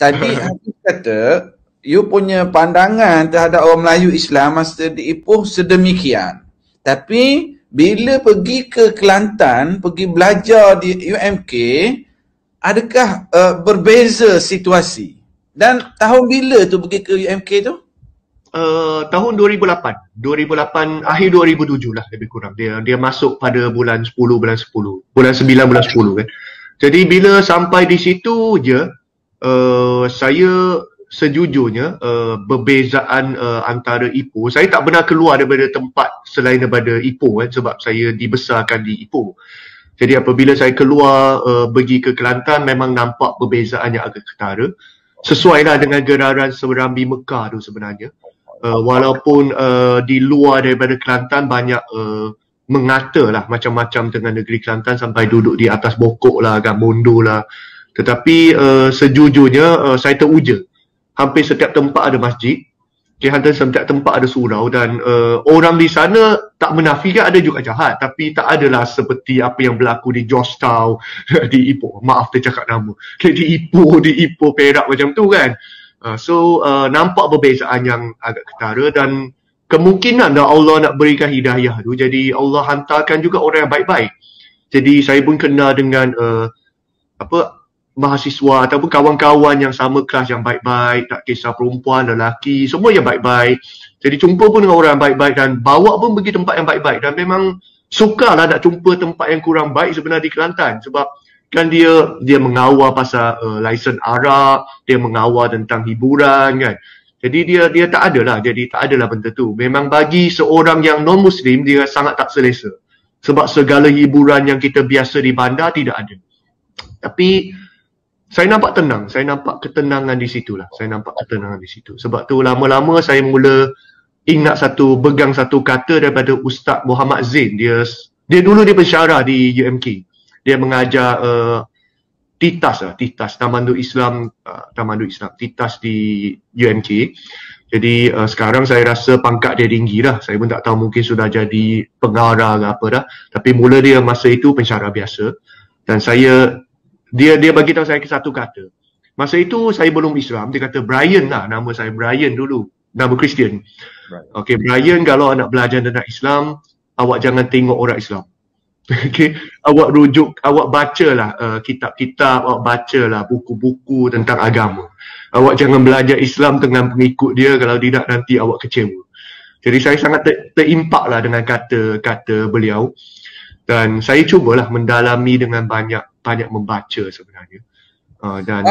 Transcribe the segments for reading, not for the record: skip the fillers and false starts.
tadi Hafiz kata you punya pandangan terhadap orang Melayu Islam masa di Ipoh sedemikian. Tapi bila pergi ke Kelantan, pergi belajar di UMK, adakah berbeza situasi? Dan tahun bila tu pergi ke UMK tu? Tahun 2008, akhir 2007 lah lebih kurang. Dia masuk pada bulan 10, bulan 9, bulan 10 kan. Jadi bila sampai di situ je, saya sejujurnya perbezaan antara Ipoh, saya tak pernah keluar daripada tempat selain daripada Ipoh kan, sebab saya dibesarkan di Ipoh. Jadi apabila saya keluar pergi ke Kelantan, memang nampak perbezaan yang agak ketara. Sesuailah dengan geraran Serambi Mekah tu sebenarnya. Walaupun di luar daripada Kelantan banyak mengata lah macam-macam dengan negeri Kelantan sampai duduk di atas bokok lah, kan, bondo lah. Tetapi sejujurnya saya teruja. Hampir setiap tempat ada masjid, hampir setiap tempat ada surau, dan orang di sana tak menafikan ada juga jahat, tapi tak adalah seperti apa yang berlaku di Georgetown, di Ipoh, maaf tercakap nama, di Ipoh Perak macam tu kan. So nampak perbezaan yang agak ketara, dan kemungkinan Allah nak berikan hidayah tu, jadi Allah hantarkan juga orang yang baik-baik. Jadi saya pun kenal dengan mahasiswa ataupun kawan-kawan yang sama kelas yang baik-baik, tak kisah perempuan, lelaki, semua yang baik-baik. Jadi jumpa pun dengan orang yang baik-baik dan bawa pun pergi tempat yang baik-baik, dan memang sukarlah nak jumpa tempat yang kurang baik sebenarnya di Kelantan, sebab kan dia mengawal pasal lesen arak, dia mengawal tentang hiburan kan. Jadi dia tak adalah, benda tu. Memang bagi seorang yang non-Muslim dia sangat tak selesa, sebab segala hiburan yang kita biasa di bandar tidak ada. Tapi saya nampak tenang, saya nampak ketenangan di situ lah. Sebab tu lama-lama saya mula pegang satu kata daripada Ustaz Muhammad Zain. Dia dulu dia pensyarah di UMK. Dia mengajar TITAS, Tamandu Islam, TITAS di UMK. Jadi sekarang saya rasa pangkat dia tinggi dah. Saya pun tak tahu, mungkin sudah jadi pengarah ke apa dah. Tapi mula dia masa itu pensyarah biasa. Dan dia bagi tahu saya satu kata. Masa itu saya belum Islam, dia kata Brian lah, nama saya Brian dulu, nama Kristian. Okey, Brian, kalau nak belajar tentang Islam, awak jangan tengok orang Islam. Okey, awak bacalah kitab-kitab, awak bacalah buku-buku tentang agama. Awak jangan belajar Islam dengan pengikut dia, kalau tidak nanti awak kecewa. Jadi saya sangat terimpak lah dengan kata-kata beliau. Dan saya cubalah mendalami dengan banyak membaca sebenarnya. Dan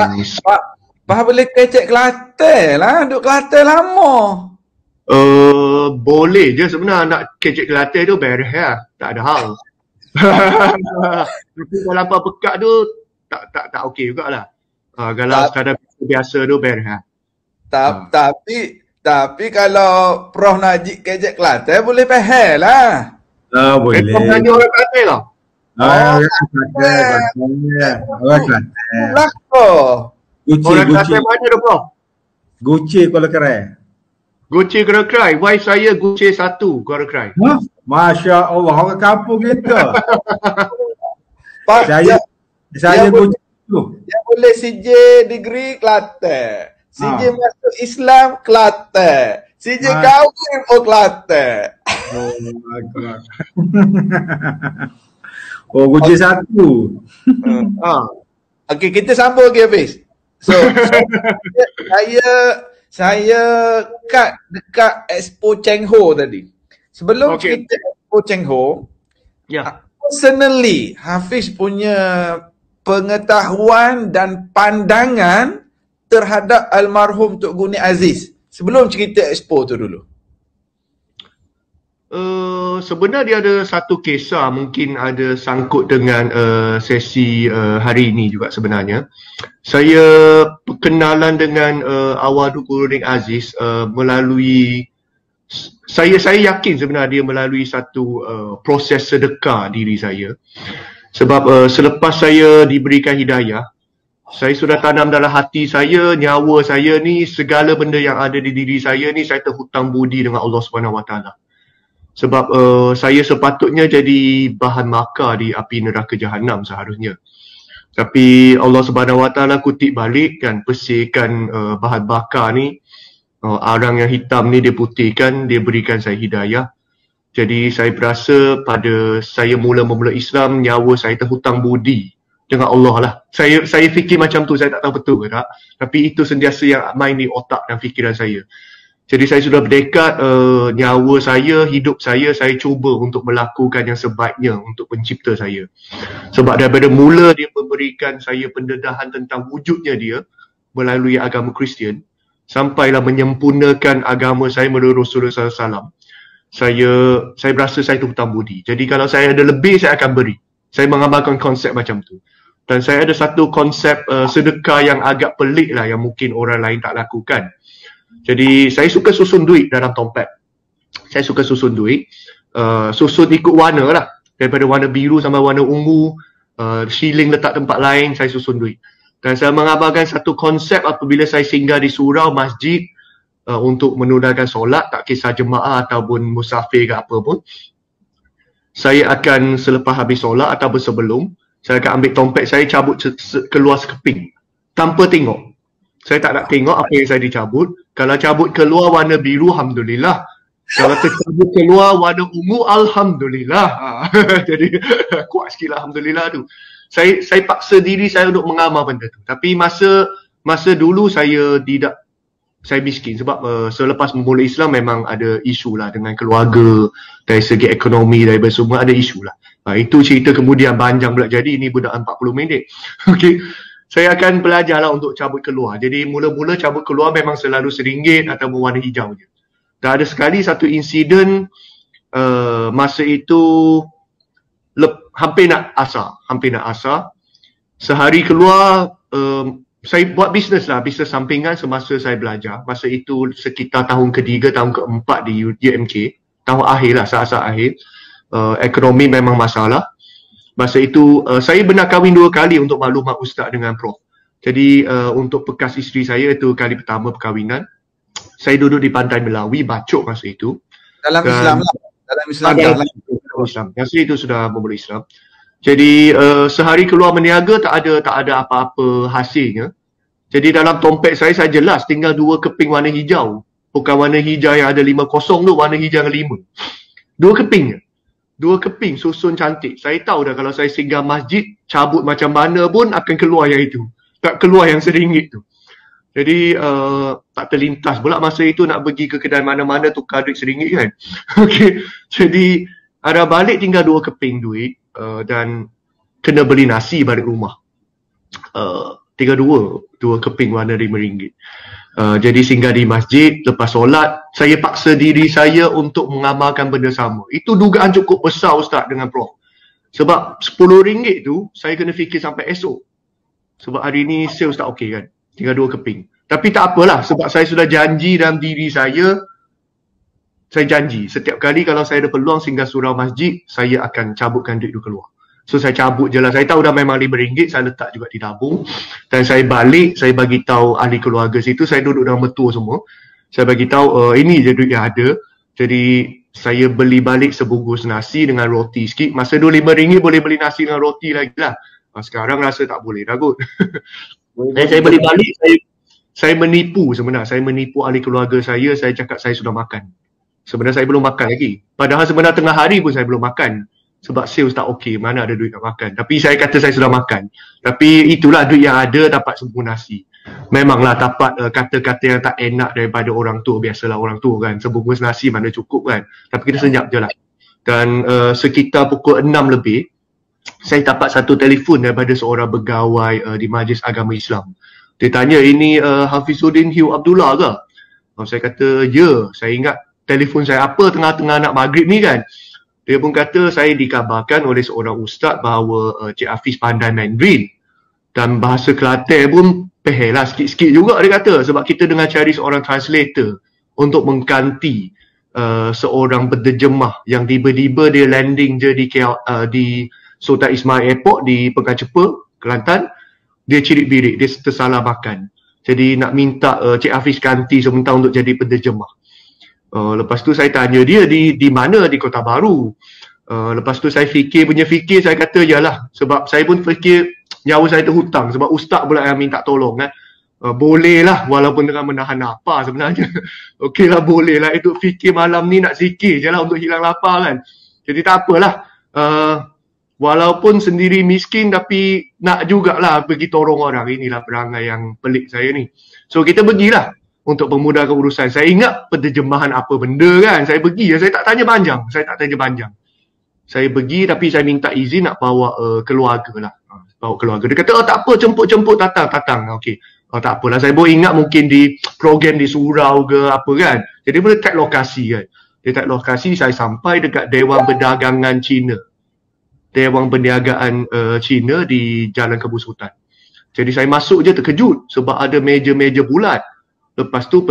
Pak boleh kecek Kelantan lah, duduk Kelantan lama. Boleh je sebenarnya, nak kecek Kelantan tu beres lah, tak ada hal. Tapi kalau apa pekat tu tak okey jugalah. Kalau sekadar biasa tu beres lah. Tapi kalau Prof Najib kecek Kelantan boleh faham lah. Boleh. Kau tanya orang Kelantan lah. Orang Kelantan mana tu, Prof? Guci Kuala Kerai. Guci Kuala Kerai. Wife saya Guci 1 Kuala Kerai. Masya Allah, orang kampung kita. Pak, saya Guci tu. Yang boleh CJ degree Kelantan. CJ masuk Islam Kelantan. CJ kahwin Kelantan. Guci 1. Okey, kita sambung lagi habis. So, saya kat dekat Expo Cheng Ho tadi. Sebelum kita Expo Cheng Ho, personally Hafiz punya pengetahuan dan pandangan terhadap almarhum Tok Guni Aziz sebelum cerita Expo tu dulu. Sebenarnya dia ada satu kisah mungkin ada sangkut dengan sesi hari ini juga sebenarnya. Saya perkenalan dengan Awal Tok Guni Aziz melalui saya yakin sebenarnya dia melalui satu proses sedekah diri saya. Sebab selepas saya diberikan hidayah, saya sudah tanam dalam hati saya, nyawa saya ni, segala benda yang ada di diri saya ni, saya terhutang budi dengan Allah SWT. Sebab saya sepatutnya jadi bahan makar di api neraka Jahannam seharusnya. Tapi Allah Subhanahu Wa Taala kutip balik kan, bersihkan bahan bakar ni, arang yang hitam ni dia putihkan, dia berikan saya hidayah. Jadi saya berasa pada saya mula Islam, nyawa saya terhutang budi dengan Allah lah. Saya fikir macam tu, saya tak tahu betul ke tak. Tapi itu sentiasa yang main di otak dan fikiran saya. Jadi saya sudah berdekat, nyawa saya, hidup saya cuba untuk melakukan yang sebaiknya untuk pencipta saya. Sebab daripada mula dia memberikan saya pendedahan tentang wujudnya dia melalui agama Kristian, sampailah menyempurnakan agama saya melalui Rasulullah SAW. Saya berasa saya tu hutang budi. Jadi kalau saya ada lebih, saya akan beri. Saya mengamalkan konsep macam tu. Dan saya ada satu konsep sedekah yang agak pelik lah, yang mungkin orang lain tak lakukan. Jadi saya suka susun duit dalam dompet. Saya suka susun duit. Susun ikut warna lah. Daripada warna biru sampai warna ungu, shilling letak tempat lain, saya susun duit. Dan saya mengamalkan satu konsep apabila saya singgah di surau, masjid, untuk menunaikan solat, tak kisah jemaah ataupun musafir ke apa pun, saya akan selepas habis solat ataupun sebelum, saya akan ambil dompet saya, cabut keluar sekeping tanpa tengok. Saya tak nak tengok apa yang saya dicabut. Kalau cabut keluar warna biru, Alhamdulillah. Kalau tercabut keluar warna ungu, Alhamdulillah. Jadi kuat sikit lah, Alhamdulillah tu. Saya paksa diri saya untuk mengamal benda tu. Tapi masa dulu saya miskin sebab selepas memulai Islam memang ada isu lah dengan keluarga, dari segi ekonomi, dari semua ada isu lah. Itu cerita kemudian panjang pula, jadi ini budak 40 minit. Okay. Saya akan belajar lah untuk cabut keluar. Jadi mula-mula cabut keluar memang selalu RM1 atau warna hijau je. Dan ada sekali satu insiden, masa itu hampir nak asar. Sehari keluar, saya buat bisnes lah, bisnes sampingan semasa saya belajar. Masa itu sekitar tahun ke-3, tahun ke-4 di UMK. Tahun akhir lah, saat-saat akhir. Ekonomi memang masalah. Masa itu saya benar kahwin 2 kali untuk maklumat Ustaz dengan Prof. Jadi untuk bekas isteri saya, itu kali pertama perkahwinan. Saya duduk di Pantai Melawi, Bacok masa itu. Dalam Islam lah. Dalam Islam. Masa itu sudah memulai Islam. Jadi sehari keluar berniaga tak ada apa-apa hasilnya. Jadi dalam dompet saya jelas tinggal 2 keping warna hijau. Bukan warna hijau yang ada 5 kosong tu, warna hijau yang 5. 2 keping je. 2 keping susun cantik. Saya tahu dah kalau saya singgah masjid, cabut macam mana pun akan keluar yang itu. Tak keluar yang RM1 tu. Jadi tak terlintas pula masa itu nak pergi ke kedai mana-mana tukar duit RM1 kan. Okay. Jadi ada balik tinggal 2 keping duit. Dan kena beli nasi balik rumah. Tinggal 2 keping warna RM5. Jadi singgah di masjid, lepas solat, saya paksa diri saya untuk mengamalkan benda sama. Itu dugaan cukup besar Ustaz dengan Prof. Sebab RM10 tu, saya kena fikir sampai esok. Sebab hari ni sales tak okey kan. Tinggal 2 keping. Tapi tak apalah, sebab saya sudah janji dalam diri saya janji, setiap kali kalau saya ada peluang singgah surau masjid, saya akan cabutkan duit tu keluar. So saya cabut je lah, saya tahu dah memang RM5, saya letak juga di tabung. Dan saya balik, saya bagi tahu ahli keluarga situ, saya duduk dengan mertua semua. Saya bagi tahu ini je duit yang ada. Jadi saya beli balik sebungkus nasi dengan roti sikit. Masa dulu RM5 boleh beli nasi dengan roti lagi lah. Sekarang rasa tak boleh dah kot. Dan saya beli balik, saya menipu sebenarnya. Saya menipu ahli keluarga saya cakap saya sudah makan. Sebenarnya saya belum makan lagi. Padahal sebenarnya tengah hari pun saya belum makan. Sebab sales tak okey, mana ada duit nak makan. Tapi saya kata saya sudah makan. Tapi itulah duit yang ada, dapat sebungkus nasi. Memanglah dapat kata-kata yang tak enak daripada orang tua. Biasalah orang tua kan, sebungkus nasi mana cukup kan. Tapi kita senyap je lah. Dan sekitar pukul 6 lebih, saya dapat satu telefon daripada seorang pegawai di Majlis Agama Islam. Dia tanya, ini Hafizuddin Hugh Abdullah ke? Saya kata, ya. Saya ingat telefon saya apa tengah-tengah nak maghrib ni kan. Dia pun kata saya dikabarkan oleh seorang ustaz bahawa Cik Hafiz pandai Mandarin. Dan bahasa Kelantan pun lah sikit-sikit juga dia kata. Sebab kita dengan cari seorang translator untuk mengganti seorang penterjemah yang tiba-tiba dia landing je di Sultan Ismail Airport di Pekan Cepa, Kelantan. Dia cirit-birit, dia tersalah makan. Jadi nak minta Cik Hafiz ganti sebentar untuk jadi penterjemah. Lepas tu saya tanya dia di mana, di Kota Baru. Lepas tu saya fikir, saya kata yalah, sebab saya pun fikir nyawa saya terhutang sebab ustaz pula yang minta tolong kan. Boleh lah walaupun dengan menahan lapar sebenarnya. Okey lah, boleh lah itu fikir malam ni nak zikir je lah untuk hilang lapar kan. Jadi tak apalah. Walaupun sendiri miskin tapi nak jugalah pergi tolong orang. Inilah perangai yang pelik saya ni. So kita pergilah untuk memudahkan urusan. Saya ingat penterjemahan apa benda kan. Saya pergi, saya tak tanya panjang. Saya pergi tapi saya minta izin nak bawa keluarga lah. Bawa keluarga. Dia kata, tak apa, jemput datang. Okey. Tak apalah, saya baru ingat mungkin di program di surau ke apa kan. Jadi dia tag lokasi kan. Dia tag lokasi, saya sampai dekat Dewan Perdagangan Cina. Dewan Perniagaan Cina di Jalan Kebusutan. Jadi saya masuk je terkejut sebab ada meja-meja bulat. Lepas tu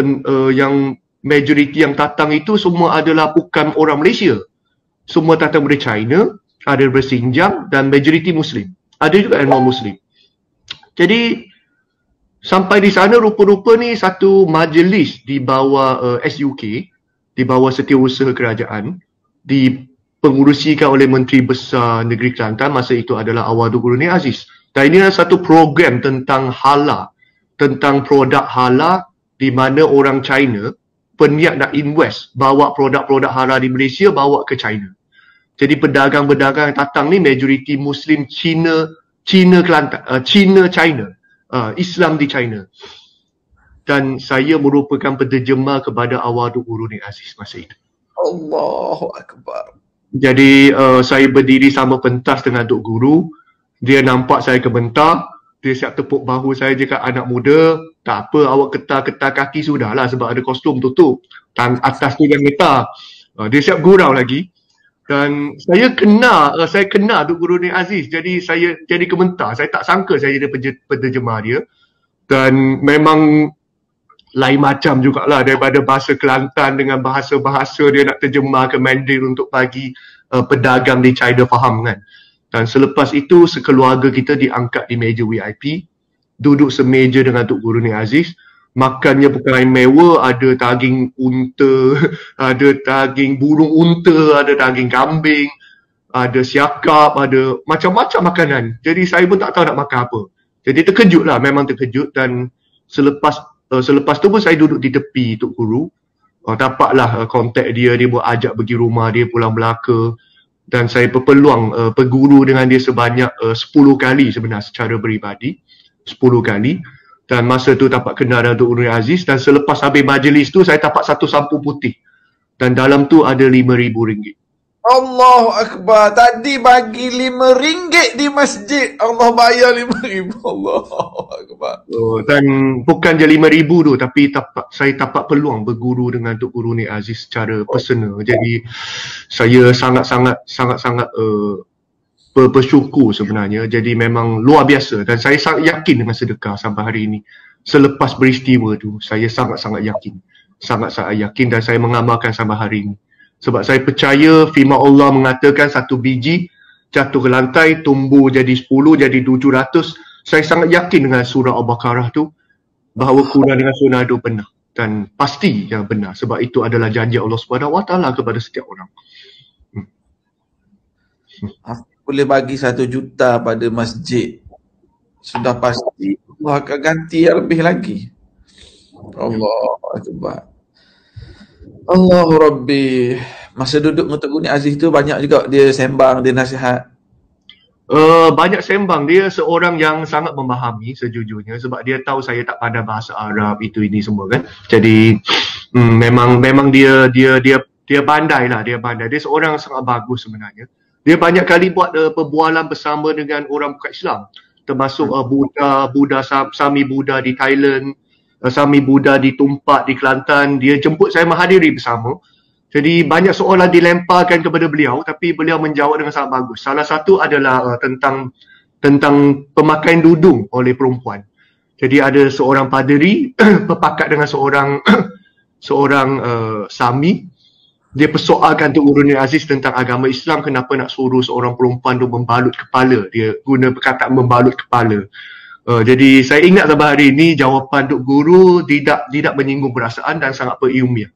yang majoriti yang datang itu semua adalah bukan orang Malaysia. Semua datang dari China, ada dari Xinjiang dan majoriti Muslim. Ada juga yang non-Muslim. Jadi sampai di sana rupa-rupa ni satu majlis di bawah SUK, di bawah Setiausaha Kerajaan, dipengurusikan oleh Menteri Besar Negeri Kelantan masa itu adalah Awadul Guru Ni Aziz. Dan ini adalah satu program tentang halal, tentang produk halal di mana orang China berniat nak invest, bawa produk-produk halal di Malaysia bawa ke China. Jadi pedagang-pedagang yang datang ni majoriti Muslim China Kelantan, China. Islam di China. Dan saya merupakan penterjemah kepada Awadul Guru Ni Aziz masa itu. Allahu Akbar. Jadi saya berdiri sama pentas dengan Tok Guru. Dia nampak saya kebentar. Dia siap tepuk bahu saya, cakap, anak muda, tak apa awak ketar-ketar kaki sudahlah sebab ada kostum tutup. Atas tu yang getar. Dia siap gurau lagi. Dan saya kenal Tok Guru Ni Aziz. Jadi saya jadi kementar. Saya tak sangka saya jadi penterjemah dia. Dan memang lain macam jugalah daripada bahasa Kelantan dengan bahasa-bahasa dia nak terjemah ke Mandarin untuk bagi pedagang di China faham kan. Dan selepas itu sekeluarga kita diangkat di meja VIP. Duduk semeja dengan Tok Guru Ni Aziz. Makannya bukan mewah, ada daging unta, ada daging burung unta, ada daging kambing, ada siakap, ada macam-macam makanan. Jadi saya pun tak tahu nak makan apa. Jadi terkejut lah, memang terkejut. Dan selepas tu pun saya duduk di tepi Tok Guru. Dapatlah kontak dia buat ajak pergi rumah dia pulang Melaka. Dan saya berpeluang berguru dengan dia sebanyak 10 kali sebenarnya secara peribadi. 10 kali. Dan masa tu dapat kenal dengan Tok Guru Ni Aziz. Dan selepas habis majlis tu saya dapat satu sampul putih. Dan dalam tu ada RM5,000. Allahu Akbar. Tadi bagi RM5 di masjid. Allah bayar RM5,000. Allahu Akbar. Dan bukan je RM5,000 tu, tapi saya dapat peluang berguru dengan Tok Guru Ni Aziz secara personal. Jadi saya sangat-sangat bersyukur sebenarnya. Jadi memang luar biasa. Dan saya sangat yakin dengan sedekah sampai hari ini. Selepas peristiwa tu, saya sangat-sangat yakin. Sangat-sangat yakin dan saya mengamalkan sampai hari ini. Sebab saya percaya firman Allah mengatakan satu biji jatuh ke lantai, tumbuh jadi 10, jadi 700. Saya sangat yakin dengan surah Al-Baqarah tu bahawa Quran dengan sunnah itu benar. Dan pasti yang benar. Sebab itu adalah janji Allah SWT kepada setiap orang. Boleh bagi 1 juta pada masjid. Sudah pasti Allah akan ganti yang lebih lagi. Allahu Akbar. Allahu Rabbi. Masa duduk dengan Tok Guru Ni Aziz tu banyak juga dia sembang, dia nasihat. Banyak sembang. Dia seorang yang sangat memahami sejujurnya sebab dia tahu saya tak pandai bahasa Arab itu ini semua kan. Jadi memang dia pandai lah, dia pandai. Dia seorang yang sangat bagus sebenarnya. Dia banyak kali buat perbualan bersama dengan orang bukan Islam. Termasuk Buddha, Sami Buddha di Thailand, Sami Buddha di Tumpak di Kelantan. Dia jemput saya menghadiri bersama. Jadi banyak soalan dilemparkan kepada beliau tapi beliau menjawab dengan sangat bagus. Salah satu adalah tentang pemakaian dudung oleh perempuan. Jadi ada seorang paderi berpakat dengan seorang Sami. Dia persoalkan Tok Guru Ni Aziz tentang agama Islam, kenapa nak suruh seorang perempuan tu membalut kepala. Dia guna perkataan membalut kepala. Jadi saya ingat sampai hari ini jawapan Tok Guru tidak menyinggung perasaan dan sangat berilmiah.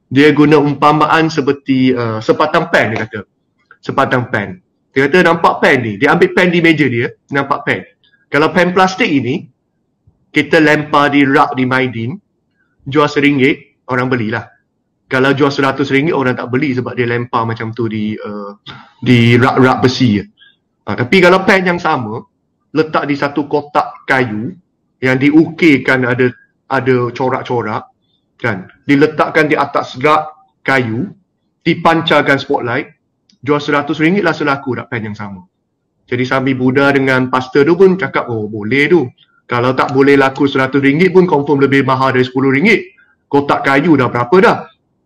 Dia guna umpamaan seperti sepatang pen, dia kata. Sepatang pen. Dia kata nampak pen ni. Dia ambil pen di meja dia, nampak pen. Kalau pen plastik ini, kita lempar di rak di Maidin, jual RM1, orang belilah. Kalau jual RM100, orang tak beli sebab dia lempar macam tu di rak-rak besi. Tapi kalau pen yang sama, letak di satu kotak kayu yang diukirkan ada corak-corak, kan, diletakkan di atas rak kayu, dipancarkan spotlight, jual RM100 lah selaku rak pen yang sama. Jadi Sami Buddha dengan pastor tu pun cakap, oh boleh tu. Kalau tak boleh laku RM100 pun confirm lebih mahal dari RM10. Kotak kayu dah berapa dah?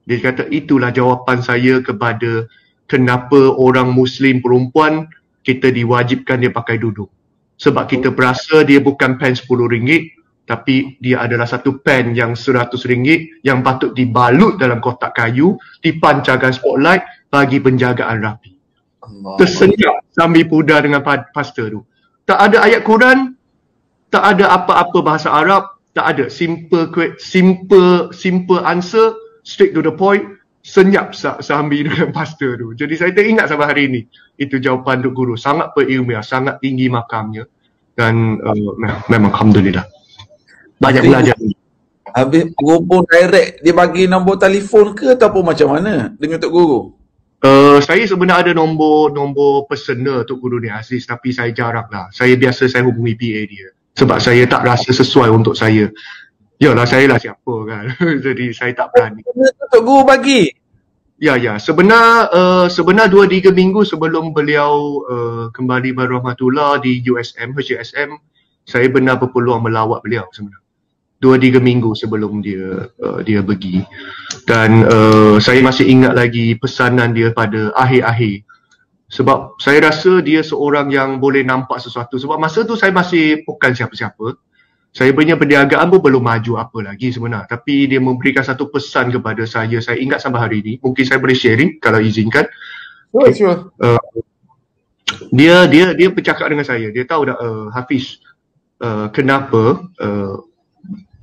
Dia kata itulah jawapan saya kepada kenapa orang Muslim perempuan kita diwajibkan dia pakai duduk. Sebab kita berasa dia bukan pen RM10, tapi dia adalah satu pen yang RM100 yang patut dibalut dalam kotak kayu, dipancarkan spotlight bagi penjagaan rapi. Tersenyap Sami Buddha dengan pastor tu. Tak ada ayat Quran, tak ada apa-apa bahasa Arab, tak ada. Simple answer, straight to the point, senyap Sami dengan pastor tu. Jadi saya teringat sampai hari ini. Itu jawapan Duk Guru. Sangat berilmiah, sangat tinggi makamnya. Dan memang Alhamdulillah. Banyak belajar. Habis guru pun direct, dia bagi nombor telefon ke ataupun macam mana dengan Tok Guru? Saya sebenarnya ada nombor personal Tok Guru ni Aziz, tapi saya jarang lah. Saya biasa saya hubungi PA dia. Sebab saya tak rasa sesuai untuk saya. Yalah, saya lah siapa kan. Jadi saya tak berani. Tok Guru bagi? Ya. Sebenar 2-3 minggu sebelum beliau kembali berrahmatullah di USM, HSM, saya benar berpeluang melawat beliau sebenarnya. 2-3 minggu sebelum dia pergi. Dan saya masih ingat lagi pesanan dia pada akhir-akhir. Sebab saya rasa dia seorang yang boleh nampak sesuatu. Sebab masa tu saya masih bukan siapa-siapa. Saya punya perniagaan pun belum maju apa lagi sebenarnya. Tapi dia memberikan satu pesan kepada saya. Saya ingat sampai hari ini. Mungkin saya boleh sharing kalau izinkan. Sure. Dia bercakap dengan saya. Dia tahu dah Hafiz, kenapa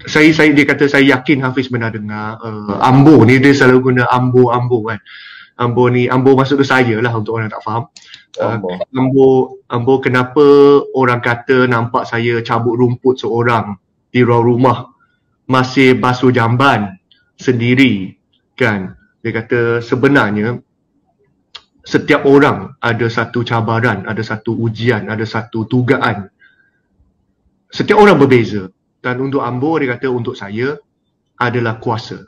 dia kata saya yakin Hafiz pernah dengar Ambo ni, dia selalu guna Ambo kan. Ambo maksud tu saya lah untuk orang tak faham. Ambo kenapa orang kata nampak saya cabut rumput seorang di ruang rumah masih basuh jamban sendiri kan. Dia kata sebenarnya setiap orang ada satu cabaran, ada satu ujian, ada satu tugaan. Setiap orang berbeza. Dan untuk Ambo, dia kata untuk saya adalah kuasa.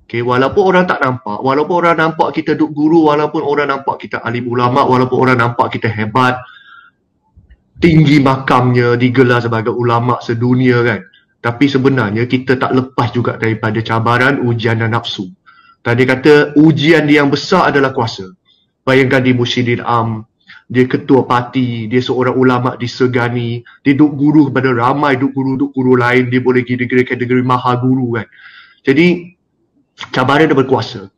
Okay, walaupun orang tak nampak, walaupun orang nampak kita Duk Guru, walaupun orang nampak kita alim ulama, walaupun orang nampak kita hebat, tinggi makamnya, digelar sebagai ulama sedunia kan. Tapi sebenarnya kita tak lepas juga daripada cabaran, ujian dan nafsu. Dan dia kata ujian dia yang besar adalah kuasa. Bayangkan di Musyidin Am, dia ketua parti, dia seorang ulama disegani, dia Duk Guru kepada ramai Duk Guru lain, dia boleh kategori maha guru kan. Jadi cabaran dia berkuasa.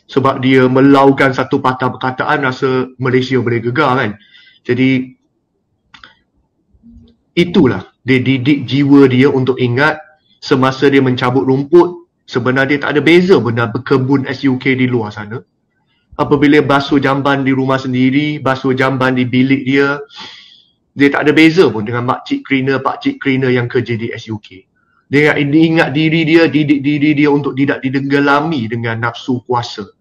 Sebab dia melaukan satu patah perkataan, rasa Malaysia boleh gegar kan. Jadi itulah dia didik jiwa dia untuk ingat semasa dia mencabut rumput, sebenarnya dia tak ada beza benar berkebun SUK di luar sana. Apabila basuh jamban di rumah sendiri, basuh jamban di bilik dia tak ada beza pun dengan makcik cleaner yang kerja di SUK. Dia ingat diri dia, didik diri dia untuk tidak didenggelami dengan nafsu kuasa,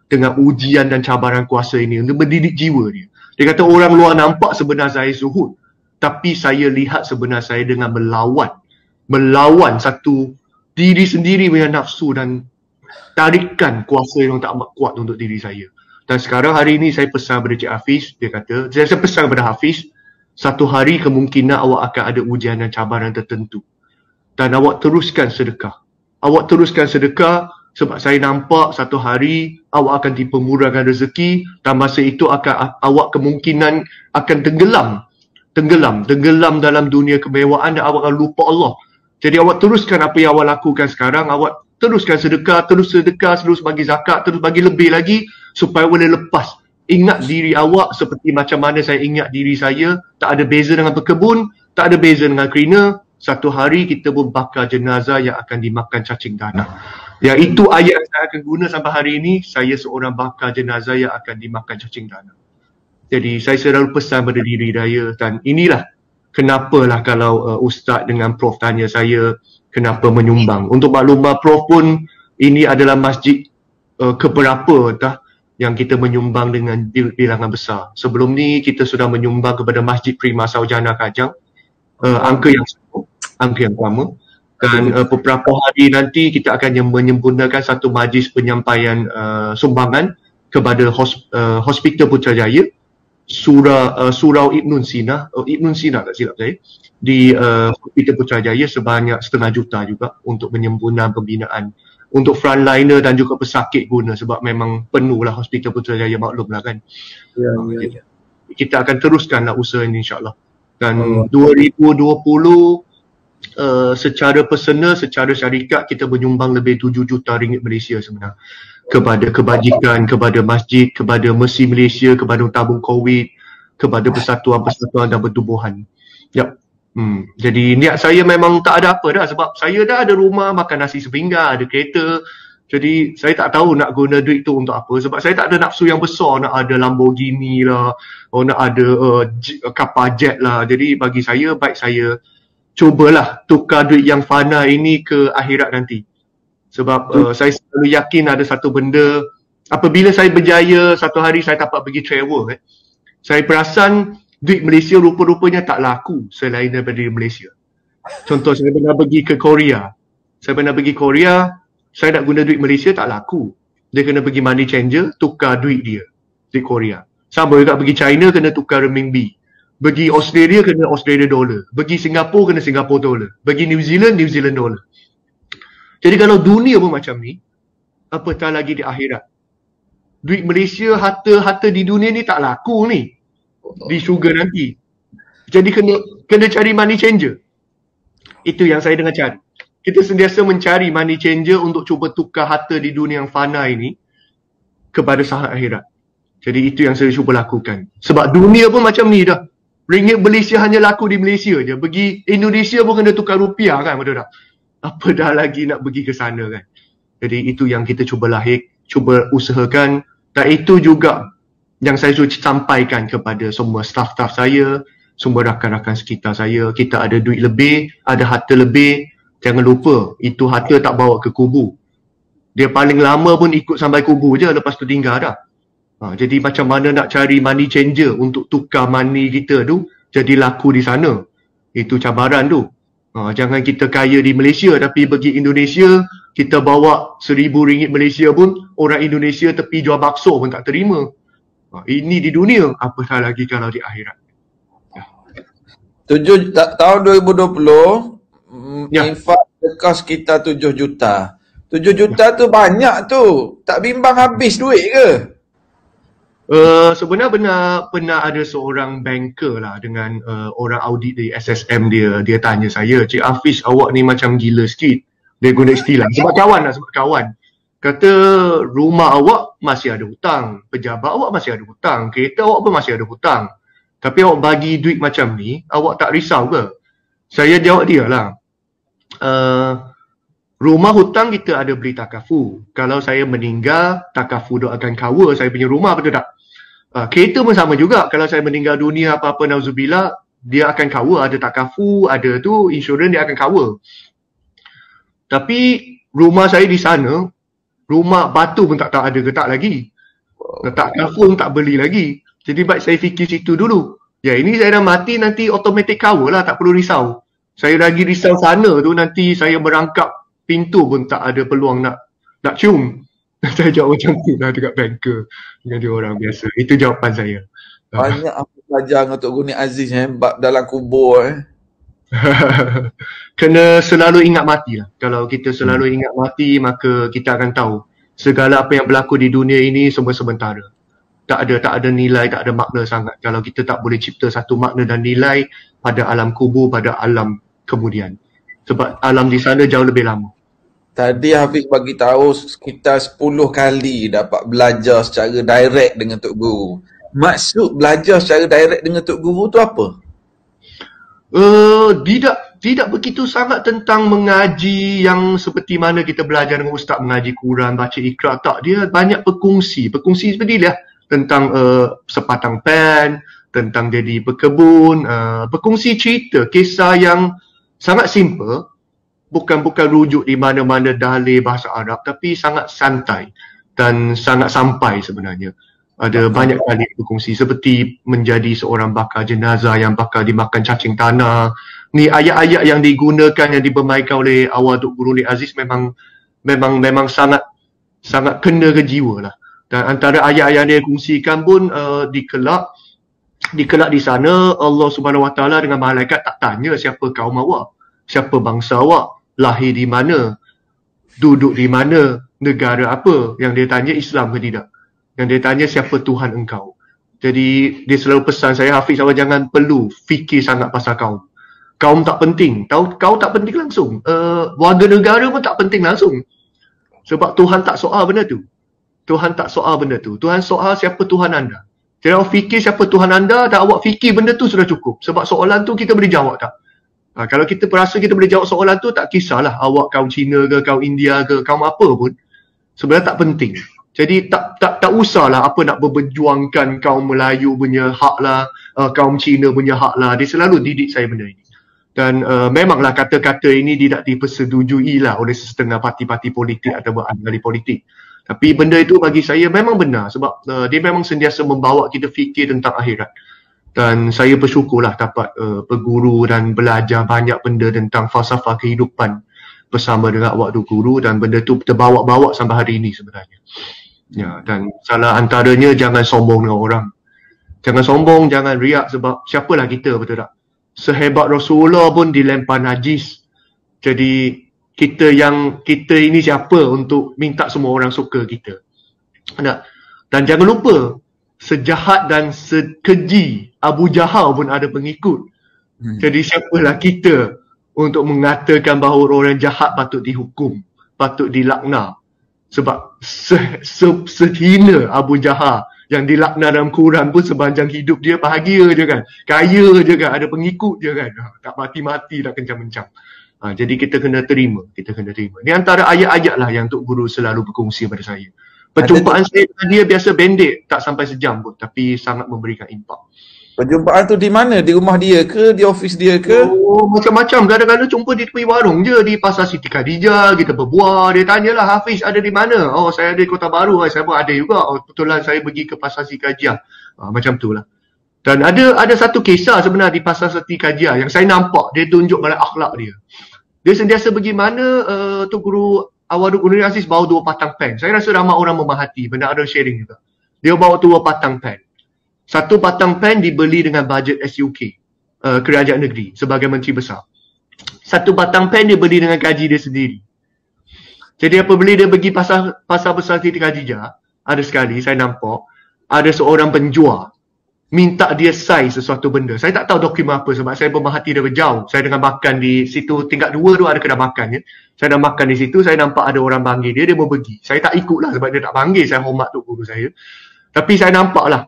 dengan ujian dan cabaran kuasa ini, untuk mendidik jiwa dia. Dia kata orang luar nampak sebenarnya saya zuhud, tapi saya lihat sebenarnya saya dengan melawan satu diri sendiri dengan nafsu dan tarikan kuasa yang tak amat kuat untuk diri saya. Dan sekarang hari ini saya pesan kepada Cik Hafiz, dia kata, saya pesan kepada Hafiz, satu hari kemungkinan awak akan ada ujian dan cabaran tertentu. Dan awak teruskan sedekah. Awak teruskan sedekah sebab saya nampak satu hari awak akan dipermurahkan rezeki dan masa itu awak kemungkinan akan tenggelam dalam dunia kemewahan dan awak akan lupa Allah. Jadi awak teruskan apa yang awak lakukan sekarang, awak teruskan sedekah, terus bagi zakat, terus bagi lebih lagi supaya boleh lepas. Ingat diri awak seperti macam mana saya ingat diri saya, tak ada beza dengan berkebun, tak ada beza dengan cleaner. Satu hari kita pun bakar jenazah yang akan dimakan cacing tanah. Yang itu ayat yang saya akan guna sampai hari ini, saya seorang bakar jenazah yang akan dimakan cacing tanah. Jadi saya selalu pesan pada diri saya, dan inilah kenapalah kalau Ustaz dengan Prof tanya saya kenapa menyumbang. Untuk maklumat Prof pun, ini adalah masjid keberapa yang kita menyumbang dengan bilangan besar. Sebelum ni kita sudah menyumbang kepada Masjid Prima Saujana Kajang, angka yang sama. Dan beberapa hari nanti kita akan menyempurnakan satu majlis penyampaian sumbangan kepada Hospital Putrajaya, Surau Ibnun Sina tak silap saya, di Hospital Putrajaya sebanyak 500,000 juta juga untuk menyempurnakan pembinaan untuk frontliner dan juga pesakit guna, sebab memang penuh lah Hospital Putrajaya, maklum lah kan. Kita akan teruskanlah usaha ini insyaAllah. Dan 2020 secara personal, secara syarikat kita menyumbang lebih 7 juta ringgit Malaysia sebenarnya kepada kebajikan, kepada masjid, kepada Mercy Malaysia, kepada tabung COVID, kepada persatuan-persatuan dan pertubuhan. Jadi niat saya memang tak ada apa dah, sebab saya dah ada rumah, makan nasi sepinggan, ada kereta. Jadi saya tak tahu nak guna duit tu untuk apa, sebab saya tak ada nafsu yang besar nak ada Lamborghini lah, nak ada kapal jet lah. Jadi bagi saya, baik saya cubalah tukar duit yang fana ini ke akhirat nanti. Sebab saya selalu yakin ada satu benda, apabila saya berjaya satu hari saya dapat pergi travel, saya perasan duit Malaysia rupa-rupanya tak laku selain daripada Malaysia. Contoh, saya pernah pergi ke Korea. Saya nak guna duit Malaysia tak laku. Dia kena pergi money changer, tukar duit dia di Korea. Sama juga pergi China kena tukar renminbi. Pergi Australia kena Australia dollar. Pergi Singapura kena Singapore dollar. Pergi New Zealand dollar. Jadi kalau dunia pun macam ni, apatah lagi di akhirat. Duit Malaysia, harta di dunia ni tak laku ni di syurga nanti. Jadi kena cari money changer. Itu yang saya dengar cari. Kita sentiasa mencari money changer untuk cuba tukar harta di dunia yang fana ini kepada sahabat akhirat. Jadi itu yang saya cuba lakukan. Sebab dunia pun macam ni dah. Ringgit Malaysia hanya laku di Malaysia je. Pergi Indonesia pun kena tukar rupiah kan, betul tak? Apa dah lagi nak pergi ke sana kan? Jadi itu yang kita cuba cuba usahakan. Dan itu juga yang saya cuba sampaikan kepada semua staff-staff saya, semua rakan-rakan sekitar saya. Kita ada duit lebih, ada harta lebih. Jangan lupa, itu harta tak bawa ke kubu. Dia paling lama pun ikut sampai kubu je, lepas tu tinggal dah. Jadi macam mana nak cari money changer untuk tukar money kita tu jadi laku di sana. Itu cabaran tu. Jangan kita kaya di Malaysia tapi pergi Indonesia, kita bawa RM1,000 Malaysia pun orang Indonesia tepi jual bakso pun tak terima. Ini di dunia, apatah lagi kalau di akhirat. Tahun 2020 infak dekat sekitar 7 juta. 7 juta tu banyak tu. Tak bimbang habis duit ke? Sebenarnya pernah ada seorang banker lah dengan orang audit dari SSM dia tanya saya, Cik Hafiz, awak ni macam gila sikit. Dia guna istilah sebab kawan. Kata rumah awak masih ada hutang, pejabat awak masih ada hutang, kereta awak pun masih ada hutang. Tapi awak bagi duit macam ni, awak tak risau ke? Saya jawab dia lah, rumah hutang kita ada beli takafu. Kalau saya meninggal, takafu dia akan cover saya punya rumah, betul tak? Kereta pun sama juga. Kalau saya meninggal dunia apa-apa, nauzubillah, dia akan cover. Ada takafu, ada tu, insurans dia akan cover. Tapi rumah saya di sana, rumah batu pun tak tahu ada ke tak lagi. Takafu pun tak beli lagi. Jadi baik saya fikir situ dulu. Ya ini saya dah mati, nanti automatic cover lah, tak perlu risau. Saya lagi risau sana tu, nanti saya merangkap pintu pun tak ada peluang nak cium. Saya jawab macam tu lah dekat banker dengan dia orang biasa. Itu jawapan saya. Banyak apa belajar dengan Tok Guni Aziz dalam kubur Kena selalu ingat mati lah. Kalau kita selalu ingat mati, maka kita akan tahu segala apa yang berlaku di dunia ini semua sementara. Tak ada nilai, tak ada makna sangat kalau kita tak boleh cipta satu makna dan nilai pada alam kubur, pada alam kemudian. Sebab alam di sana jauh lebih lama. Tadi Hafiz bagi tahu sekitar 10 kali dapat belajar secara direct dengan Tok Guru. Maksud belajar secara direct dengan Tok Guru tu apa? Tidak begitu sangat tentang mengaji yang seperti mana kita belajar dengan ustaz mengaji Quran, baca Iqra, tak. Dia banyak berkongsi seperti lah tentang sepatang pen, tentang jadi berkebun, berkongsi cerita, kisah yang sangat simple, bukan rujuk di mana-mana dalil bahasa Arab, tapi sangat santai dan sangat sampai sebenarnya. Ada banyak kali berkongsi seperti menjadi seorang bakal jenazah yang bakal dimakan cacing tanah. Ni ayat-ayat yang digunakan, yang dibermainkan oleh awal Tok Guru Ni Aziz memang sangat kena ke jiwa lah. Dan antara ayat-ayat yang dia kongsikan pun dikelak di sana Allah Subhanahu Wa Taala dengan malaikat tak tanya siapa kaum awak, siapa bangsa awak, lahir di mana, duduk di mana, negara apa. Yang dia tanya Islam ke tidak. Yang dia tanya siapa Tuhan engkau. Jadi dia selalu pesan saya, Hafiz, awak jangan perlu fikir sangat pasal kaum. Kaum tak penting. Kau tak penting langsung. Warga negara pun tak penting langsung. Sebab Tuhan tak soal benda tu. Tuhan soal siapa Tuhan anda. Jadi awak fikir siapa Tuhan anda dan awak fikir benda tu sudah cukup. Sebab soalan tu kita boleh jawab tak? Kalau kita rasa kita boleh jawab soalan tu, tak kisahlah awak kaum Cina ke, kaum India ke, kaum apa pun. Sebenarnya tak penting. Jadi tak usahlah apa nak berjuangkan kaum Melayu punya hak lah, kaum Cina punya hak lah. Dia selalu didik saya benda ini. Dan memanglah kata-kata ini tidak dipersetujui lah oleh setengah parti-parti politik atau ahli politik. Tapi benda itu bagi saya memang benar sebab dia memang sentiasa membawa kita fikir tentang akhirat. Dan saya bersyukurlah dapat berguru dan belajar banyak benda tentang falsafah kehidupan bersama dengan awak Tok Guru, dan benda tu terbawa-bawa sampai hari ini sebenarnya. Ya, dan salah antaranya jangan sombong dengan orang. Jangan sombong, jangan riak, sebab siapalah kita, betul tak? Sehebat Rasulullah pun dilempar najis. Jadi kita ini siapa untuk minta semua orang suka kita? Dan jangan lupa, sejahat dan sekeji Abu Jahal pun ada pengikut. Jadi siapalah kita untuk mengatakan bahawa orang jahat patut dihukum, patut dilaknat. Sebab sehina Abu Jahal yang dilaknat dalam Quran pun sepanjang hidup dia bahagia je kan, kaya je kan, ada pengikut je kan, tak mati-mati tak kencang-kencang. Jadi kita kena terima. Ini antara ayat-ayat lah yang Tok Guru selalu berkongsi pada saya. Perjumpaan saya dengan dia biasa pendek, tak sampai sejam pun, tapi sangat memberikan impak. Perjumpaan tu di mana? Di rumah dia ke? Di ofis dia ke? Oh, macam-macam. Kadang-kadang jumpa di tepi warung je, di Pasar Siti Khadijah, kita berbual. Dia tanyalah, Hafiz ada di mana? Oh, saya ada di Kota Baru. Saya pun ada juga. Oh, kebetulan saya pergi ke Pasar Siti Khadijah. Macam tu lah. Dan ada satu kisah sebenarnya di Pasar Siti Khadijah yang saya nampak dia tunjuk pada akhlak dia. Dia sentiasa pergi mana Tok Guru Awal Tok Guru Ni Aziz bawa 2 patang pen. Saya rasa ramai orang memerhati. Benda ada sharing juga. Dia bawa 2 patang pen. 1 patang pen dibeli dengan bajet SUK, Kerajaan Negeri, sebagai Menteri Besar. 1 patang pen dia beli dengan gaji dia sendiri. Jadi apabila dia pergi pasar besar Siti Khadijah, ada sekali saya nampak ada seorang penjual minta dia sign sesuatu benda. Saya tak tahu dokumen apa sebab saya pemerhati dia berjauh. Saya dengan makan di situ tingkat 2 tu ada kedai makan ya. Saya dah makan di situ, saya nampak ada orang panggil dia mau pergi. Saya tak ikut lah sebab dia tak panggil, saya hormat Tok Guru saya. Tapi saya nampak lah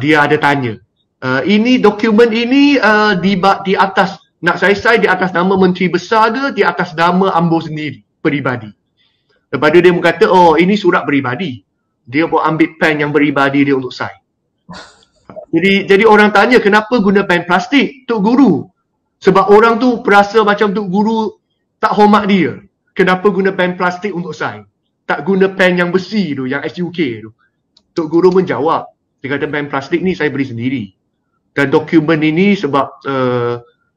dia ada tanya. Ini dokumen ini di atas, nak saya sign di atas nama Menteri Besar ke di atas nama Ambo sendiri, peribadi. Lepas tu dia berkata, oh ini surat peribadi. Dia mau ambil pen yang peribadi dia untuk sign. Jadi orang tanya kenapa guna pen plastik Tok Guru? Sebab orang tu perasa macam Tok Guru tak hormat dia. Kenapa guna pen plastik untuk sign? Tak guna pen yang besi tu, yang SUK tu. Tok Guru pun jawab, dia kata pen plastik ni saya beli sendiri. Dan dokumen ini sebab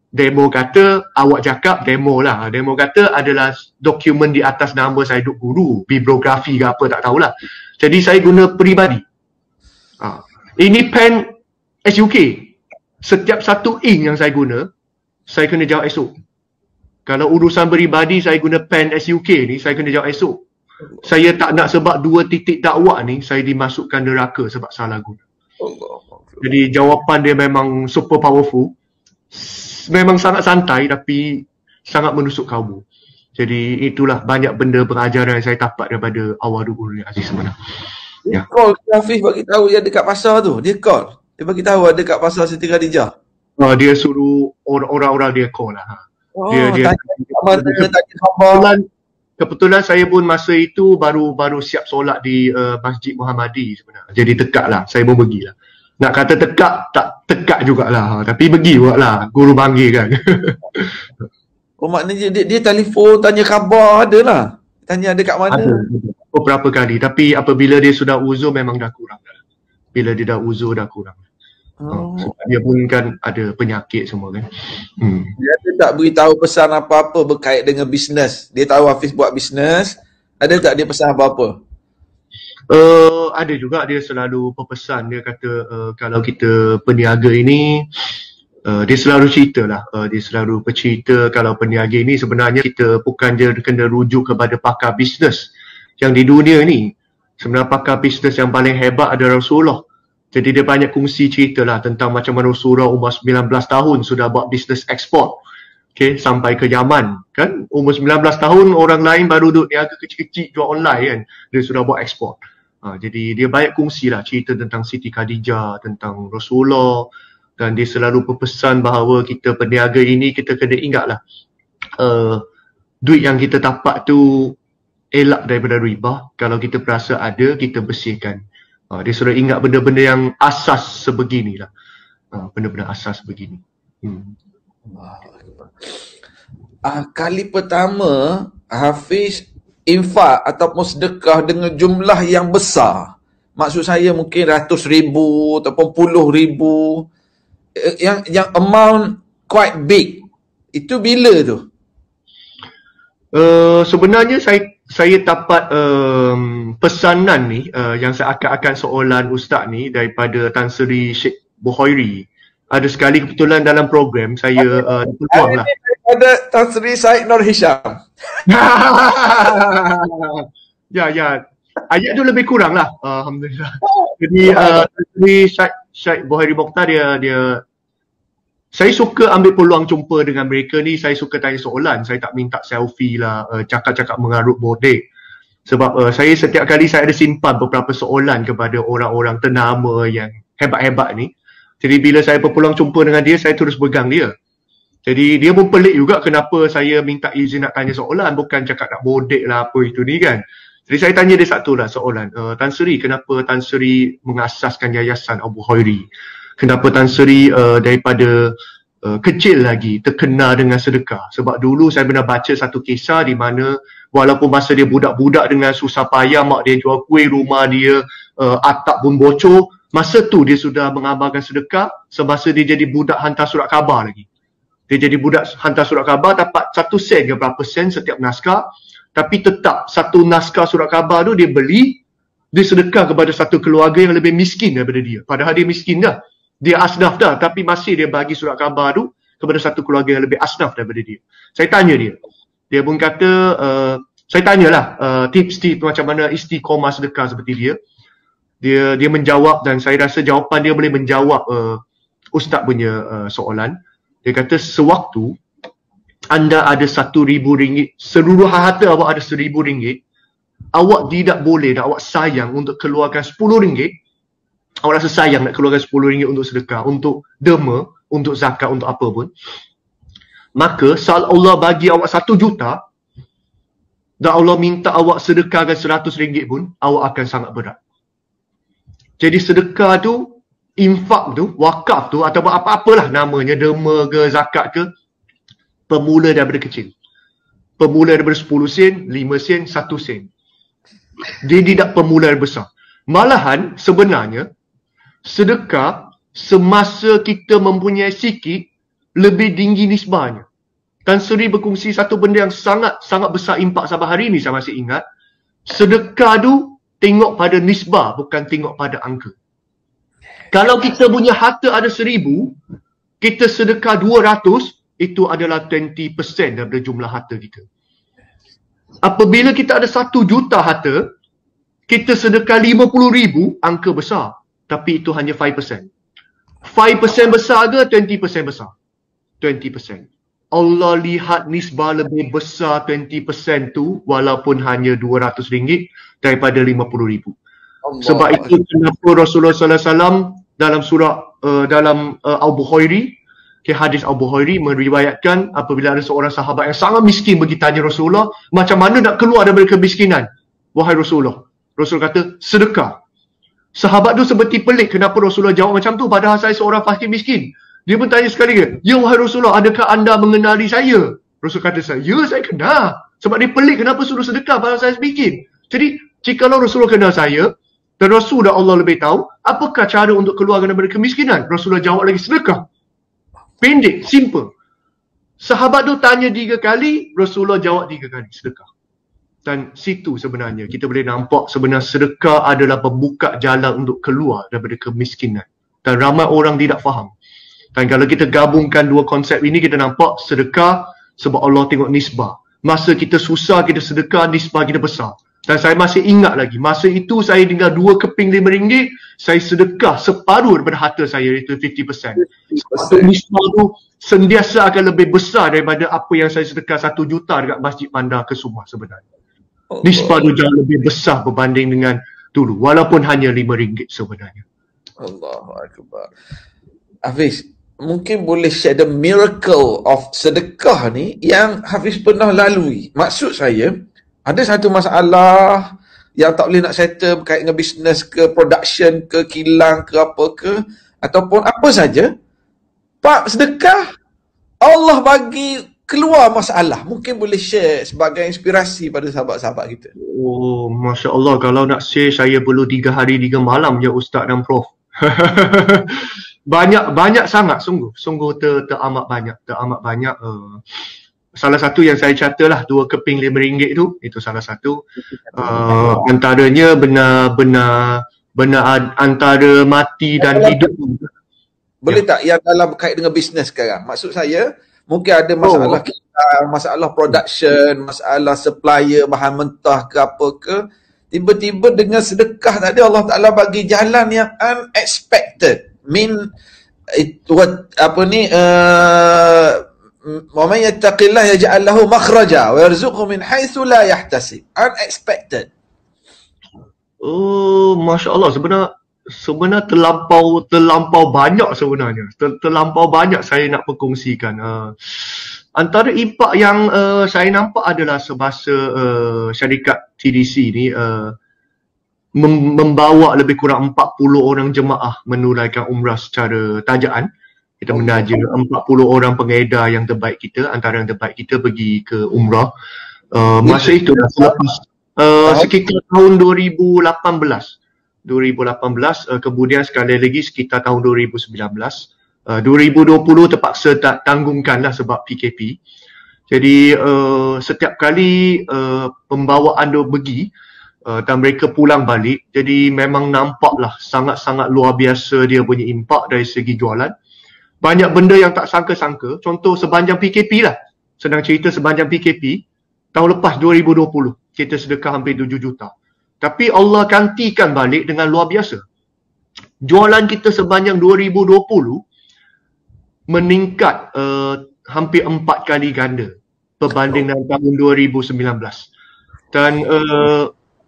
demo kata, awak cakap demo lah. Demo kata adalah dokumen di atas nama saya Tok Guru, bibliografi ke apa tak tahulah. Jadi saya guna peribadi. Ini pen SUK. Setiap 1 ink yang saya guna, saya kena jawab esok. Kalau urusan peribadi saya guna pen SUK ni, saya kena jawab esok. Saya tak nak sebab 2 titik dakwah ni saya dimasukkan neraka sebab salah guna. Jadi jawapan dia memang super powerful. Memang sangat santai tapi sangat menusuk kalbu. Jadi itulah banyak benda pengajaran yang saya dapat daripada awal Tok Guru Ni Aziz sebenarnya. Dia call Hafiz bagi tahu dia dekat pasar tu. Dia call. Dia bagi tahu ada dekat pasar Siti Khadijah. Dia suruh orang-orang dia call lah. Dia kebetulan saya pun masa itu baru siap solat di Masjid Muhammadi sebenarnya. Jadi dekat lah, saya pun pergilah. Nak kata tekak, tak tekak jugalah. Tapi pergi buat lah. Guru panggil kan. Oh maknanya dia telefon tanya khabar ada lah. Tanya ada kat mana. Ada. Beberapa kali. Tapi apabila dia sudah uzur memang dah kurang. Bila dia dah uzur dah kurang. Sebab dia pun kan ada penyakit semua kan. Dia tak beritahu pesan apa-apa berkait dengan bisnes. Dia tahu Hafiz buat bisnes. Ada tak dia pesan apa-apa? Ada juga dia selalu berpesan. Dia kata kalau kita peniaga ini, dia selalu cerita lah. Dia selalu bercerita kalau peniaga ini sebenarnya kita bukan je kena rujuk kepada pakar bisnes yang di dunia ni. Sebenarnya pakar bisnes yang paling hebat adalah Rasulullah. Jadi dia banyak kongsi cerita lah tentang macam mana Rasulullah umur 19 tahun sudah buat bisnes ekspor. Okay, sampai ke Yaman kan. Umur 19 tahun orang lain baru duduk niaga kecil-kecil jual online kan. Dia sudah buat ekspor. Jadi dia banyak kongsi lah cerita tentang Siti Khadijah, tentang Rasulullah. Dan dia selalu berpesan bahawa kita peniaga ini kita kena ingat lah. Duit yang kita dapat tu elak daripada riba. Kalau kita perasa ada, kita bersihkan. Dia sudah ingat benda-benda yang asas sebeginilah. Benda-benda asas begini. Kali pertama Hafiz infak ataupun sedekah dengan jumlah yang besar. Maksud saya mungkin ratus ribu ataupun puluh ribu. Yang amount quite big. Itu bila tu? Sebenarnya saya dapat pesanan ni yang seakan-akan soalan ustaz ni daripada Tan Sri Sheikh Buhairi. Ada sekali kebetulan dalam program saya peluang lah. Daripada Tan Sri Said Nur Hisham. Ya. Ayat tu lebih kurang lah. Alhamdulillah. Jadi Tan Sri Syed Buhairi Mokhtar dia saya suka ambil peluang jumpa dengan mereka ni. Saya suka tanya soalan. Saya tak minta selfie lah, cakap-cakap mengarut bodek. Sebab saya setiap kali saya ada simpan beberapa soalan kepada orang-orang ternama yang hebat-hebat ni. Jadi bila saya berpeluang jumpa dengan dia, saya terus pegang dia. Jadi dia pun pelik juga kenapa saya minta izin nak tanya soalan. Bukan cakap nak bodek lah apa itu ni kan. Jadi saya tanya dia satu lah soalan. Tan Sri, kenapa Tan Sri mengasaskan Yayasan Abu Khairi? Kenapa Tan Sri daripada kecil lagi terkenal dengan sedekah? Sebab dulu saya pernah baca satu kisah di mana walaupun masa dia budak-budak dengan susah payah, mak dia jual kuih, rumah dia atap pun bocor, masa tu dia sudah mengamalkan sedekah semasa dia jadi budak hantar surat khabar lagi. Dia jadi budak hantar surat khabar dapat 1 sen ke berapa sen setiap naskah, tapi tetap satu naskah surat khabar tu dia beli, dia sedekah kepada satu keluarga yang lebih miskin daripada dia. Padahal dia miskin dah. Dia asnaf dah, tapi masih dia bagi surat khabar tu kepada satu keluarga yang lebih asnaf daripada dia. Saya tanya dia. Dia pun kata, saya tanyalah tips-tips macam mana istiqomah sedekah seperti dia. Dia menjawab dan saya rasa jawapan dia boleh menjawab ustaz punya soalan. Dia kata sewaktu anda ada RM1,000, seluruh harta awak ada RM1,000, awak tidak boleh dan awak sayang untuk keluarkan RM10. Awak rasa sayang nak keluarkan RM10 untuk sedekah, untuk derma, untuk zakat, untuk apa pun. Maka saat Allah bagi awak 1 juta dan Allah minta awak sedekahkan RM100 pun, awak akan sangat berat. Jadi sedekah tu, infak tu, wakaf tu atau apa-apalah namanya, derma ke, zakat ke, bermula daripada kecil. Bermula daripada 10 sen, 5 sen, 1 sen. Dia tidak bermula besar. Malahan sebenarnya sedekah semasa kita mempunyai sikit lebih tinggi nisbahnya. Tan Sri berkongsi satu benda yang sangat besar impak sampai hari ini saya masih ingat. Sedekah tu tengok pada nisbah, bukan tengok pada angka. Kalau kita punya harta ada 1,000, kita sedekah 200, itu adalah 20% daripada jumlah harta kita. Apabila kita ada 1 juta harta, kita sedekah 50,000, angka besar. Tapi itu hanya 5%. 5% besar ke 20% besar? 20%. Allah lihat nisbah lebih besar 20% tu walaupun hanya RM200 daripada 50,000. Sebab itu kenapa Rasulullah SAW dalam surah dalam Abu Khairi, hadis Abu Khairi meriwayatkan apabila ada seorang sahabat yang sangat miskin pergi tanya Rasulullah, macam mana nak keluar daripada kemiskinan? Wahai Rasulullah. Rasul kata sedekah. Sahabat tu seperti pelik kenapa Rasulullah jawab macam tu padahal saya seorang fakir miskin. Dia pun tanya sekali lagi, "Ya wahai Rasulullah, adakah anda mengenali saya?" Rasul kata, "Ya, saya kenal." Sebab dia pelik kenapa suruh sedekah padahal saya miskin. Jadi, jikalau Rasulullah kenal saya dan Rasul dan Allah lebih tahu, apakah cara untuk keluar daripada kemiskinan? Rasulullah jawab lagi, sedekah. Pendek, simple. Sahabat tu tanya 3 kali, Rasulullah jawab 3 kali, sedekah. Dan situ sebenarnya kita boleh nampak sebenarnya sedekah adalah pembuka jalan untuk keluar daripada kemiskinan. Dan ramai orang tidak faham. Dan kalau kita gabungkan dua konsep ini, kita nampak sedekah sebab Allah tengok nisbah. Masa kita susah, kita sedekah, nisbah kita besar. Dan saya masih ingat lagi, masa itu saya tinggal 2 keping RM5, saya sedekah separuh daripada harta saya, iaitu 50%. Sebab nisbah tu sentiasa akan lebih besar daripada apa yang saya sedekah 1 juta dekat Masjid Bandar Kesumah sebenarnya. Nisbah tu jauh lebih besar berbanding dengan dulu, walaupun hanya RM5 sebenarnya. Allahu Akbar. Hafiz, mungkin boleh share the miracle of sedekah ni yang Hafiz pernah lalui. Maksud saya, ada satu masalah yang tak boleh nak settle berkait dengan bisnes ke, production ke, kilang ke, apa ke, ataupun apa saja. Pak, sedekah, Allah bagi keluar masalah. Mungkin boleh share sebagai inspirasi pada sahabat-sahabat kita. Oh, Masya Allah. Kalau nak share, saya perlu 3 hari 3 malam je Ustaz dan Prof. Banyak sangat, sungguh teramat banyak. Salah satu yang saya catat lah, 2 keping RM5 tu, itu salah satu. Antaranya benar antara mati dan hidup. Boleh tak yang dalam berkait dengan bisnes sekarang? Maksud saya, mungkin ada masalah masalah production, masalah supplier bahan mentah ke apa ke. Tiba-tiba dengan sedekah tadi Allah Ta'ala bagi jalan yang unexpected. Wa man yattaqillah yaj'al lahu makhraja wa yarzuqhu min haitsu la yahtasib. Unexpected. Oh, Masya Allah. Sebenarnya terlampau banyak sebenarnya. Terlampau banyak saya nak perkongsikan. Antara impak yang saya nampak adalah semasa syarikat TDC ni membawa lebih kurang 40 orang jemaah menunaikan umrah secara tajaan. Kita menaja 40 orang pengedar yang terbaik kita, antara yang terbaik kita pergi ke umrah. Masa itu dah selepas sekitar tahun 2018, kemudian sekali lagi sekitar tahun 2019. 2020 terpaksa tak tanggungkanlah sebab PKP. Jadi setiap kali pembawaan dia pergi dan mereka pulang balik, jadi memang nampaklah sangat-sangat luar biasa dia punya impak dari segi jualan. Banyak benda yang tak sangka-sangka. Contoh sepanjang PKP lah. Senang cerita sepanjang PKP, tahun lepas 2020, kita sedekah hampir 7 juta. Tapi Allah gantikan balik dengan luar biasa. Jualan kita sepanjang 2020 meningkat hampir 4 kali ganda berbanding dengan tahun 2019. Dan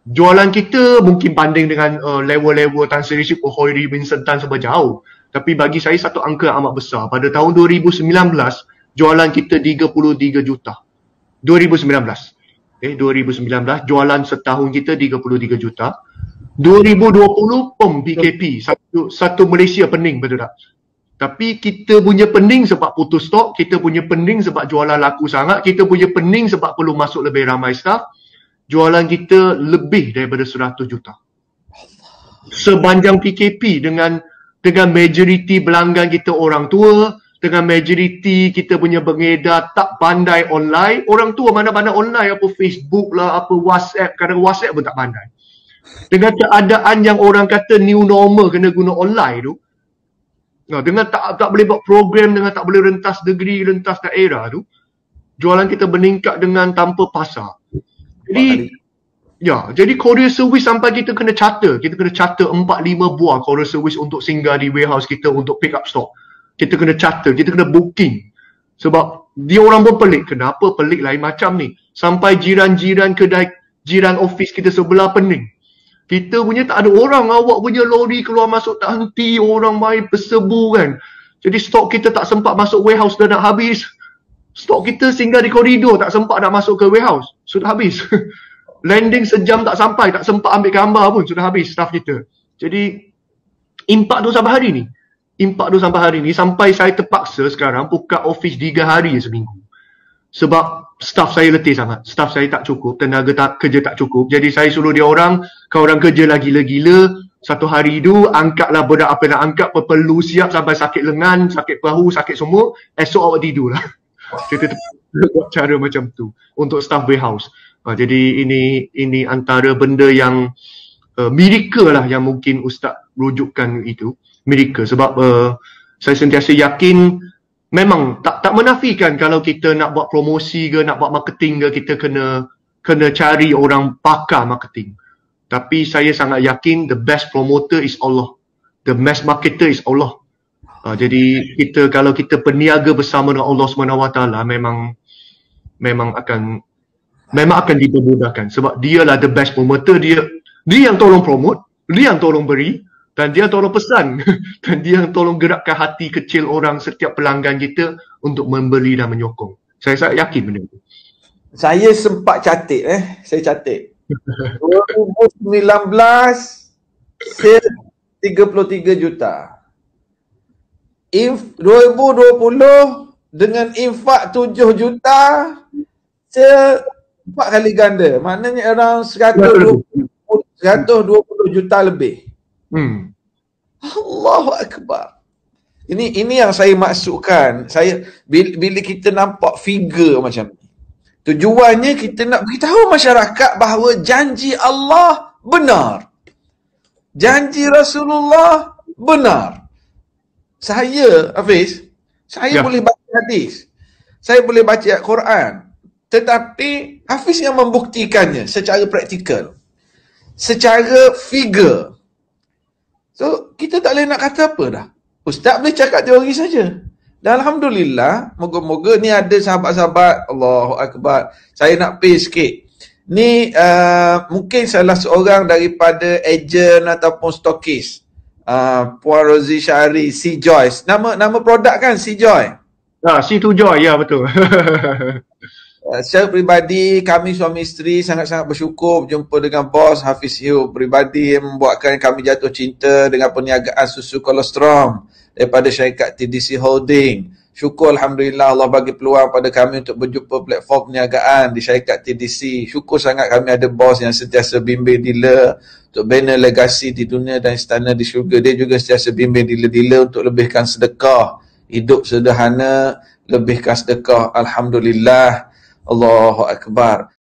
jualan kita mungkin banding dengan level-level Tan Sri Rizky, Hoiri bin Sentan sebab jauh. Tapi bagi saya satu angka amat besar. Pada tahun 2019, jualan kita 33 juta. 2019. 2019, jualan setahun kita 33 juta. 2020 pun PKP, satu Malaysia pening, betul tak? Tapi kita punya pening sebab putus stok, kita punya pening sebab jualan laku sangat, kita punya pening sebab perlu masuk lebih ramai staff. Jualan kita lebih daripada 100 juta. Sepanjang PKP dengan majoriti pelanggan kita orang tua, dengan majoriti kita punya pengedar tak pandai online. Orang tua mana pandai online, apa Facebook lah, apa WhatsApp, kadang WhatsApp pun tak pandai. Dengan keadaan yang orang kata new normal kena guna online tu, dengan tak boleh buat program, dengan tak boleh rentas negeri, rentas daerah tu, jualan kita meningkat dengan tanpa pasar. Jadi courier service sampai kita kena charter 4-5 buah courier service untuk singgah di warehouse kita untuk pick up stock. Kita kena charter, kita kena booking. Sebab dia orang pun pelik, kenapa pelik lain macam ni. Sampai jiran-jiran kedai, jiran office kita sebelah pening. Kita punya tak ada orang, awak punya lori keluar masuk tak henti, orang main bersebu kan. Jadi stok kita tak sempat masuk warehouse, dah nak habis. Stok kita singgah di koridor, tak sempat nak masuk ke warehouse, sudah habis. Landing sejam tak sampai, tak sempat ambil gambar pun, sudah habis staff kita. Jadi impak tu sampai hari ni. Impak tu sampai hari ni, sampai saya terpaksa sekarang buka office 3 hari seminggu. Sebab staff saya letih sangat. Staff saya tak cukup, tenaga kerja tak cukup. Jadi saya suruh dia orang, kau orang kerja lagi gila-gila. Satu hari tu, angkatlah berat apa nak angkat, perlu siap sampai sakit lengan, sakit bahu, sakit semua. Esok awak tidur lah. Kita buat cara macam tu untuk staff warehouse. Jadi ini antara benda yang miracle lah yang mungkin Ustaz rujukkan itu. Miracle sebab saya sentiasa yakin memang tak menafikan kalau kita nak buat promosi ke, nak buat marketing ke, kita kena cari orang pakar marketing. Tapi saya sangat yakin the best promoter is Allah. The best marketer is Allah. Jadi kalau kita berniaga bersama dengan Allah SWT memang akan dipermudahkan sebab dialah the best promoter. Dia yang tolong promote, dia yang tolong beri, dan dia tolong pesan dan dia yang tolong gerakkan hati kecil orang, setiap pelanggan kita untuk membeli dan menyokong. Saya sangat yakin benda itu. Saya sempat catat saya catat 2019 sale 33 juta. 2020 dengan infak 7 juta sale 4 kali ganda. Maknanya around 120 juta lebih. Allahu Akbar. Ini yang saya maksudkan. Bila kita nampak figure macam ni, tujuannya kita nak beritahu masyarakat bahawa janji Allah benar. Janji Rasulullah benar. Saya, Hafiz, boleh baca hadis. Saya boleh baca Al-Quran. Tetapi Hafiz yang membuktikannya secara praktikal. Secara figure. So, kita tak boleh nak kata apa dah. Ustaz boleh cakap teori saja. Dan Alhamdulillah, moga-moga ni ada sahabat-sahabat, Allahu Akbar. Saya nak pay sikit. Ni mungkin salah seorang daripada ejen ataupun stokis. Puan Rozi Syari, C Joyce. Nama produk kan C Joy? C2 Joy, ya betul. Secara peribadi, kami suami isteri sangat-sangat bersyukur berjumpa dengan bos Hafiz Hiu. Peribadi yang membuatkan kami jatuh cinta dengan perniagaan susu kolostrum daripada syarikat TDC Holding. Syukur Alhamdulillah Allah bagi peluang pada kami untuk berjumpa platform perniagaan di syarikat TDC. Syukur sangat kami ada bos yang sentiasa bimbing dealer untuk bina legasi di dunia dan istana di syurga. Dia juga sentiasa bimbing dealer-dealer untuk lebihkan sedekah. Hidup sederhana, lebihkan sedekah. Alhamdulillah. Allahu Akbar.